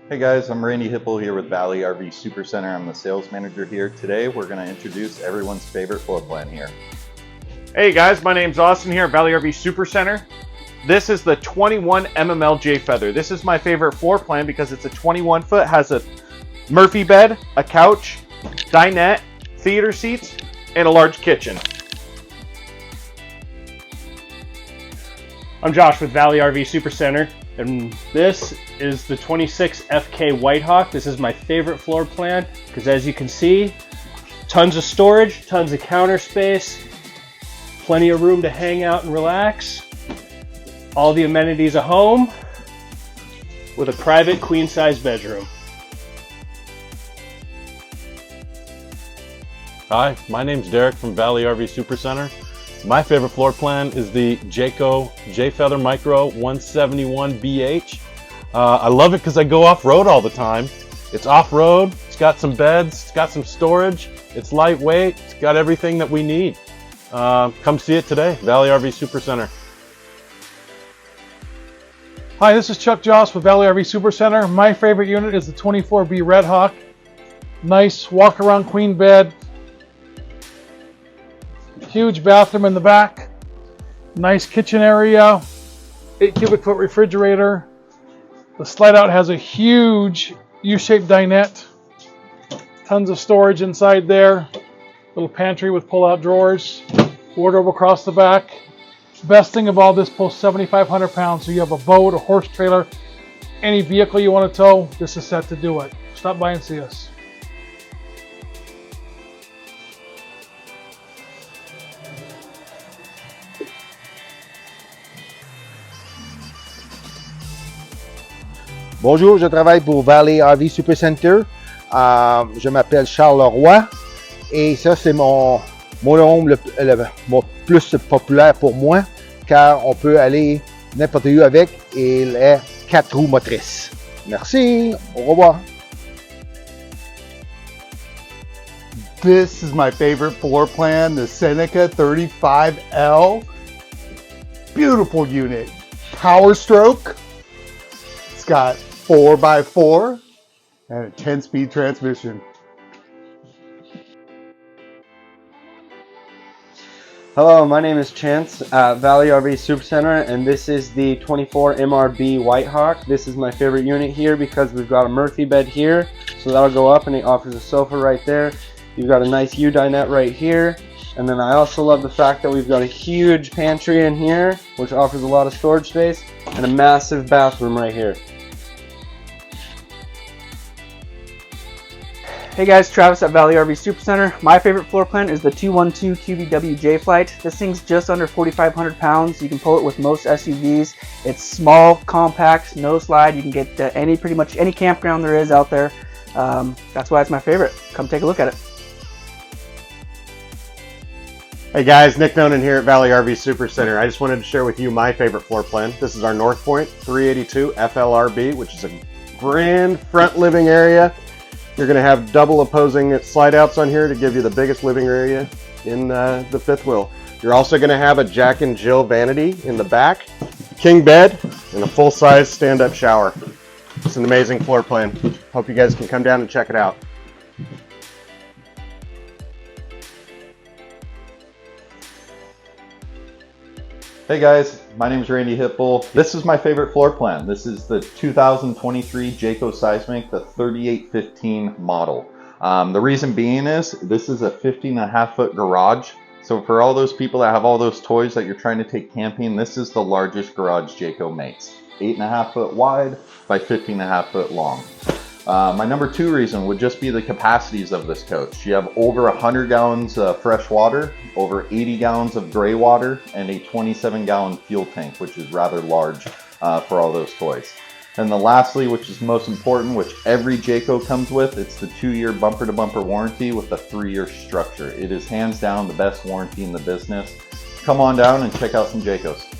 Hey guys, I'm Randy Hipple here with Valley RV Supercenter. I'm the sales manager here. Today we're going to introduce everyone's favorite floor plan here. Hey guys, my name's Austin here at Valley RV Supercenter. This is the 21 mml J Feather. This is my favorite floor plan because it's a 21 foot, has a Murphy bed, a couch, dinette, theater seats, and a large kitchen. I'm Josh with Valley RV Supercenter, and this is the 26 FK Whitehawk. This is my favorite floor plan because, as you can see, tons of storage, tons of counter space, plenty of room to hang out and relax, all the amenities of home with a private queen-size bedroom. Hi, my name's Derek from Valley RV Supercenter. My favorite floor plan is the Jayco J Feather Micro 171 BH. I love it because I go off-road all the time. It's off-road, it's got some beds, it's got some storage, it's lightweight, it's got everything that we need. Come see it today, Valley RV Supercenter. Hi, this is Chuck Joss with Valley RV Supercenter. My favorite unit is the 24B Red Hawk. Nice walk-around queen bed. Huge bathroom in the back. Nice kitchen area. 8 cubic foot refrigerator. The slide out has a huge U-shaped dinette. Tons of storage inside there. Little pantry with pull-out drawers. Wardrobe across the back. Best thing of all, this pulls 7,500 pounds, so you have a boat, a horse trailer, any vehicle you want to tow, this is set to do it. Stop by and see us. Bonjour, je travaille pour Valley RV Supercenter. Je m'appelle Charles Leroy et ça c'est mon home le plus populaire pour moi car on peut aller n'importe où avec et il est 4 roues motrices. Merci, au revoir. This is my favorite floor plan, the Seneca 35L. Beautiful unit. Power stroke. It's got 4x4 and a 10-speed transmission. Hello, my name is Chance at Valley RV Supercenter, and this is the 24 MRB Whitehawk. This is my favorite unit here because we've got a Murphy bed here, so that'll go up and it offers a sofa right there. You've got a nice U dinette right here, and then I also love the fact that we've got a huge pantry in here, which offers a lot of storage space, and a massive bathroom right here. Hey guys, Travis at Valley RV Supercenter. My favorite floor plan is the 212 QBW J Flight. This thing's just under 4,500 pounds. You can pull it with most SUVs. It's small, compact, no slide. You can get pretty much any campground there is out there. That's why it's my favorite. Come take a look at it. Hey guys, Nick Nonan here at Valley RV Supercenter. I just wanted to share with you my favorite floor plan. This is our North Point 382 FLRB, which is a grand front living area. You're going to have double opposing slide outs on here to give you the biggest living area in the fifth wheel. You're also going to have a Jack and Jill vanity in the back, king bed, and a full-size stand-up shower. It's an amazing floor plan. Hope you guys can come down and check it out. Hey guys, my name is Randy Hipple. This is my favorite floor plan. This is the 2023 Jayco Seismic, the 3815 model. The reason being is this is a 15.5 foot garage. So for all those people that have all those toys that you're trying to take camping, this is the largest garage Jayco makes. 8.5 foot wide by 15.5 foot long. My number 2 reason would just be the capacities of this coach. You have over 100 gallons of fresh water, over 80 gallons of gray water, and a 27-gallon fuel tank, which is rather large for all those toys. And then lastly, which is most important, which every Jayco comes with, it's the 2-year bumper-to-bumper warranty with a 3-year structure. It is hands down the best warranty in the business. Come on down and check out some Jaycos.